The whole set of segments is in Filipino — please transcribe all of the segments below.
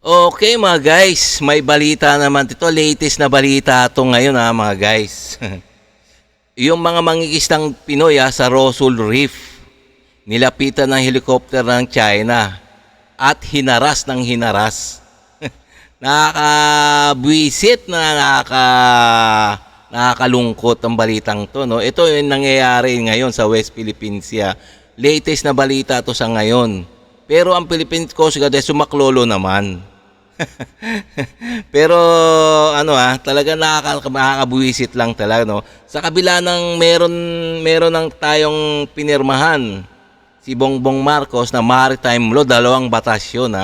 Okay mga guys, may balita naman ito. Latest na balita ito ngayon mga guys. Yung mga mangikistang Pinoy sa Rosul Reef, nilapitan ng helicopter ng China at hinaras ng hinaras. Nakakabwisit na nakakalungkot ang balitang to, no? Ito yung nangyayari ngayon sa West Philippines Sea. Latest na balita to sa ngayon. Pero ang Philippine Coast Guard ay sumaklolo naman. Pero talaga nakakabuwisit lang talaga, no. Sa kabila ng meron ng tayong pinirmahan si Bongbong Marcos na maritime law, 2 batas 'yon,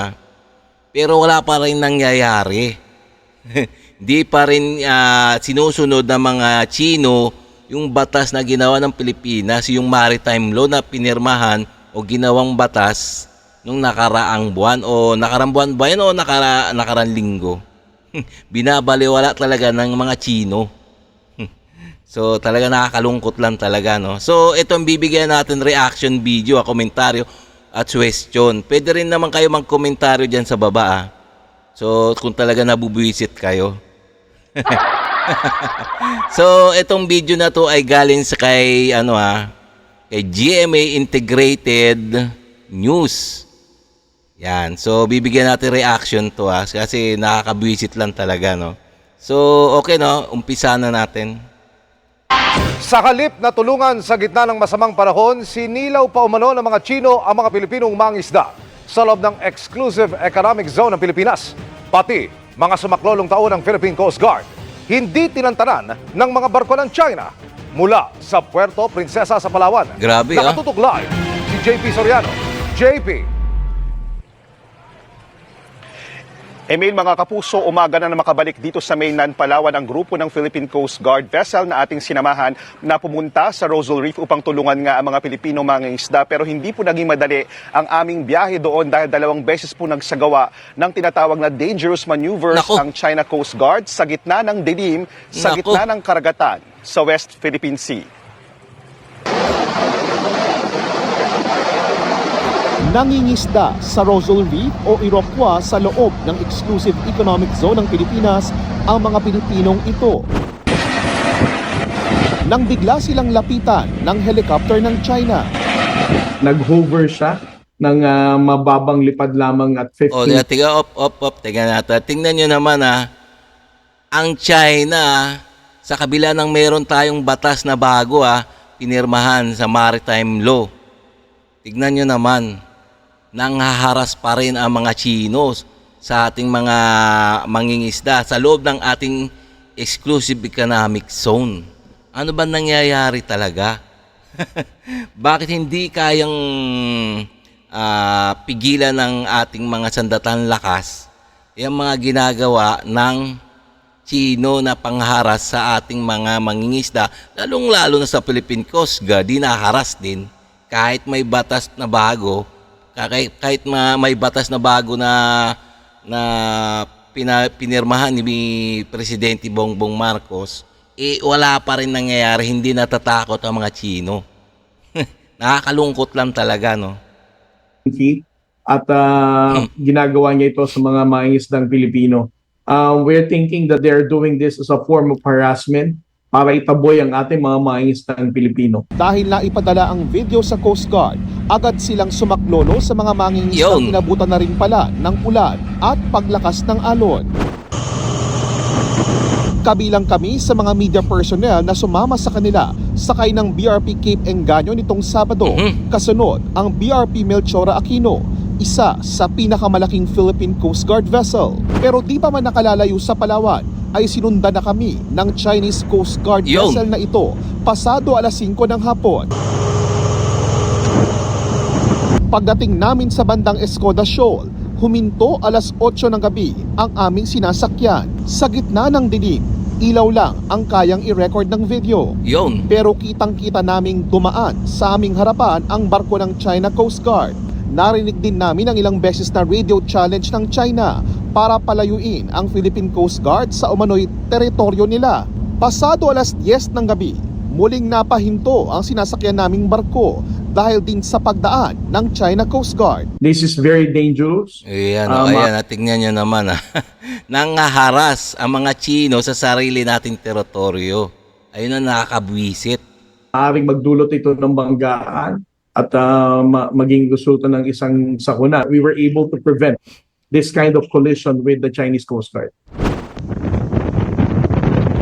pero wala pa rin nangyayari. Di pa rin sinusunod ng mga Chino yung batas na ginawa ng Pilipinas, yung maritime law na pinirmahan o ginawang batas nung nakaraang buwan o nakarang buwan ba yan o nakarang linggo. Binabaliwala talaga ng mga Chino. So talaga nakakalungkot lang talaga, no. So itong bibigyan natin reaction video, komentaryo at question. Pwede rin naman kayo magkomentaryo diyan sa baba. So kung talaga nabubuwisit kayo. So itong video na to ay galing sa kay kay GMA Integrated News. Yan. So bibigyan natin reaction to kasi nakakabwisit lang talaga, no. So okay, no, umpisa na natin. Sa halip na tulungan sa gitna ng masamang panahon, sinilaw pa umano ng mga Chino ang mga Pilipinong mangisda sa loob ng Exclusive Economic Zone ng Pilipinas. Pati mga sumaklolong taon ng Philippine Coast Guard, hindi tinantanan ng mga barko ng China mula sa Puerto Princesa sa Palawan. Grabe, Nakatutok live si JP Soriano. JP. Emil, mga kapuso, umaga na makabalik dito sa mainland Palawan ang grupo ng Philippine Coast Guard vessel na ating sinamahan na pumunta sa Rosul Reef upang tulungan nga ang mga Pilipino mangingisda. Pero hindi po naging madali ang aming biyahe doon dahil 2 beses po nagsagawa ng tinatawag na dangerous maneuvers ang China Coast Guard sa gitna ng dilim, sa gitna ng karagatan sa West Philippine Sea. Nangingisda sa Rosul Reef o Iroquois sa loob ng Exclusive Economic Zone ng Pilipinas ang mga Pilipinong ito. Nang bigla silang lapitan ng helicopter ng China. Nag-hover siya ng mababang lipad lamang at 15. Tiga natin. Tingnan nyo naman ang China, sa kabila ng meron tayong batas na bago pinirmahan sa maritime law. Tignan nyo naman, nanghaharas pa rin ang mga Chinos sa ating mga mangingisda sa loob ng ating exclusive economic zone. Ano ba nangyayari talaga? Bakit hindi kayang pigilan ng ating mga sandatan lakas yung mga ginagawa ng Chino na pangharas sa ating mga mangingisda, lalong-lalo na sa Philippine Coast Guard, dinaharas din kahit may batas na bago. Kahit may batas na bago na pinirmahan ni Presidente Bongbong Marcos, wala pa rin nangyayari, hindi natatakot ang mga Chino. Nakakalungkot lang talaga, no? At ginagawa niya ito sa mga mangingisdang Pilipino. We're thinking that they're doing this as a form of harassment para itaboy ang ating mga mangingisdang Pilipino. Dahil naipadala ang video sa Coast Guard, agad silang sumaklolo sa mga mangingisdang inabutan na rin pala ng ulan at paglakas ng alon. Kabilang kami sa mga media personnel na sumama sa kanila sakay ng BRP Cape Engaño nitong Sabado. Kasunod ang BRP Melchora Aquino, isa sa pinakamalaking Philippine Coast Guard vessel. Pero di pa man nakalalayo sa Palawan, ay sinundan na kami ng Chinese Coast Guard vessel na ito pasado alas 5 ng hapon. Pagdating namin sa bandang Escoda Shoal, huminto alas 8 ng gabi ang aming sinasakyan. Sa gitna ng dilim, ilaw lang ang kayang i-record ng video. Pero kitang-kita naming dumaan sa aming harapan ang barko ng China Coast Guard. Narinig din namin ang ilang beses na radio challenge ng China para palayuin ang Philippine Coast Guard sa umano'y teritoryo nila. Pasado alas 10 ng gabi, muling napahinto ang sinasakyan naming barko dahil din sa pagdaan ng China Coast Guard. This is very dangerous. Ayan, Ah, ayan, tingnan nyo naman nangaharas ang mga Chino sa sarili nating teritoryo. Ayun ang nakakabwisit. Maaaring magdulot ito ng banggaan at maging resulta ng isang sakuna. We were able to prevent this kind of collision with the Chinese Coast Guard.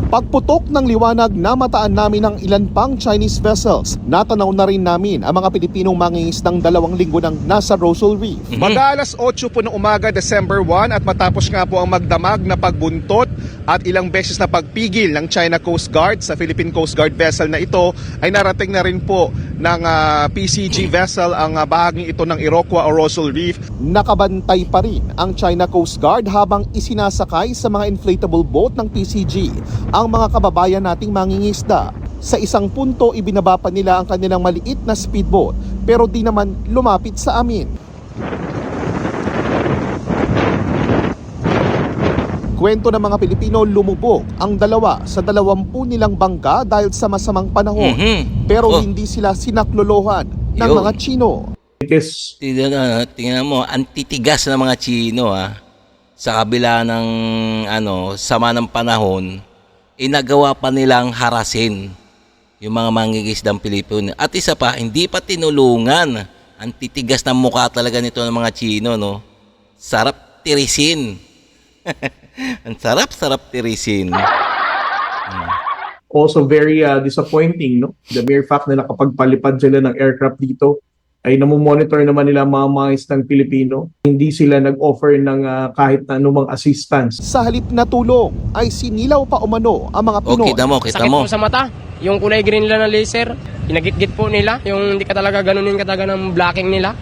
Pagputok ng liwanag, namataan namin ang ilan pang Chinese vessels. Natanaw na rin namin ang mga Pilipinong mangingisdang 2 linggo nang nasa Rosal Reef. Mag-aalas 8 po ng umaga, December 1, at matapos nga po ang magdamag na pagbuntot at ilang beses na pagpigil ng China Coast Guard sa Philippine Coast Guard vessel na ito, ay narating na rin po ng PCG vessel ang bahaging ito ng Iroquois o Rosal Reef. Nakabantay pa rin ang China Coast Guard habang isinasakay sa mga inflatable boat ng PCG ang mga kababayan nating mangingisda. Sa isang punto, ibinaba pa nila ang kanilang maliit na speedboat pero di naman lumapit sa amin. Kwento ng mga Pilipino, lumubog ang 2 sa 20 nilang bangka dahil sa masamang panahon. Pero Oh. hindi sila sinaklolohan ng Yun. mga Chino. It is Tingnan mo, ang titigas ng mga Chino sa kabila ng sama ng panahon, inagawa pa nilang harasin yung mga mangingisdang Pilipino. At isa pa, hindi pa tinulungan. Ang titigas ng mukha talaga nito ng mga Chino, no? Sarap tirisin. Ang sarap tirisin. also very disappointing, no? The mere fact na nakapagpalipad sila ng aircraft dito ay namomonitor naman nila mga mangisdang Pilipino. Hindi sila nag-offer ng kahit na anumang assistance. Sa halip na tulong ay sinilaw pa umano ang mga Pinoy. Kita Sakit mo. po sa mata. Yung kulay green nila ng laser, pinagit-git po nila. Yung hindi ka talaga ganunin kataga ng blocking nila.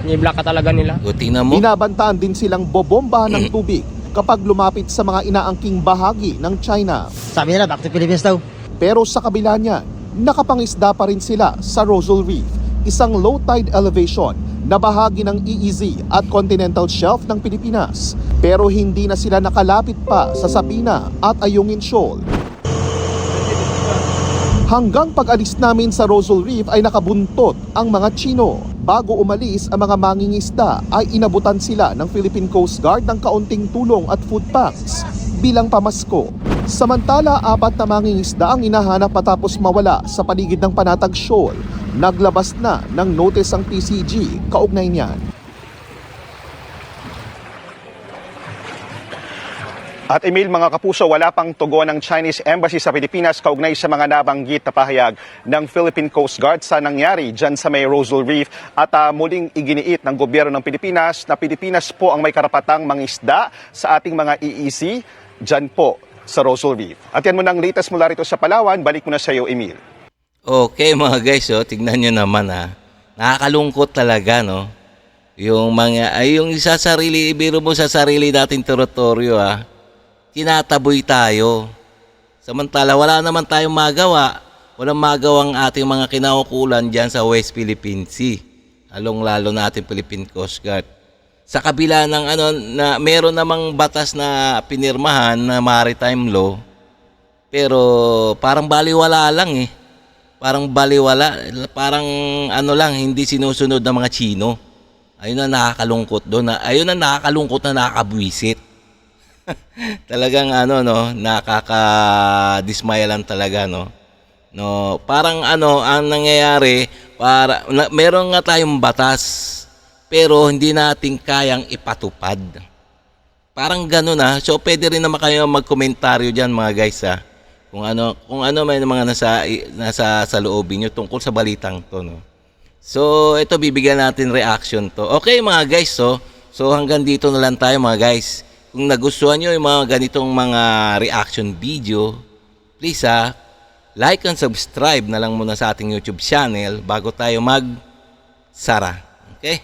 Ni-block ka talaga nila. Tingnan mo. Binabantaan din silang bobombahan ng tubig kapag lumapit sa mga inaangking bahagi ng China. Sabi nila, back to Philippines daw. Pero sa kabila niyan, nakapangisda pa rin sila sa Rosal Reef, isang low tide elevation na bahagi ng EEZ at continental shelf ng Pilipinas. Pero hindi na sila nakalapit pa sa Sabina at Ayungin Shoal. Hanggang pag-alis namin sa Rosal Reef ay nakabuntot ang mga Chino. Bago umalis ang mga mangingisda ay inabutan sila ng Philippine Coast Guard ng kaunting tulong at food packs bilang pamasko. Samantala, 4 na mangingisda ang inahanap matapos mawala sa paligid ng Panatag Shoal. Naglabas na ng notice ang PCG kaugnay niyan. At Emil, mga kapuso, wala pang tugon ng Chinese Embassy sa Pilipinas kaugnay sa mga nabanggit na pahayag ng Philippine Coast Guard sa nangyari dyan sa may Rosal Reef. At muling iginiit ng gobyerno ng Pilipinas na Pilipinas po ang may karapatang mangisda sa ating mga EEZ dyan po sa Rosal Reef. At yan mo ng latest mula rito sa Palawan. Balik mo na sa iyo, Emil. Okay mga guys, tignan nyo naman nakakalungkot talaga, no? Yung isa sarili, ibiro mo sa sarili nating teritoryo tinataboy tayo. Samantala wala naman tayong magawa. Walang magawang ating mga kinaukulan dyan sa West Philippine Sea. Lalong-lalo na ating Philippine Coast Guard. Sa kabila ng na meron namang batas na pinirmahan na maritime law, pero parang baliwala lang Parang baliwala, parang lang, hindi sinusunod ng mga Chino. Ayun na nakakalungkot doon. Ayun na nakakalungkot na nakakabwisit. Talagang nakakadismaya lang talaga, no. No, parang ang nangyayari, meron nga tayong batas, pero hindi natin kayang ipatupad. Parang gano'n So pwede rin naman kayo magkomentaryo diyan mga guys Kung ano may mga nasa loobin niyo tungkol sa balitang to, no. So ito, bibigyan natin reaction to. Okay mga guys, so hanggang dito na lang tayo mga guys. Kung nagustuhan nyo yung mga ganitong mga reaction video, please like and subscribe na lang muna sa ating YouTube channel bago tayo mag-sara. Okay?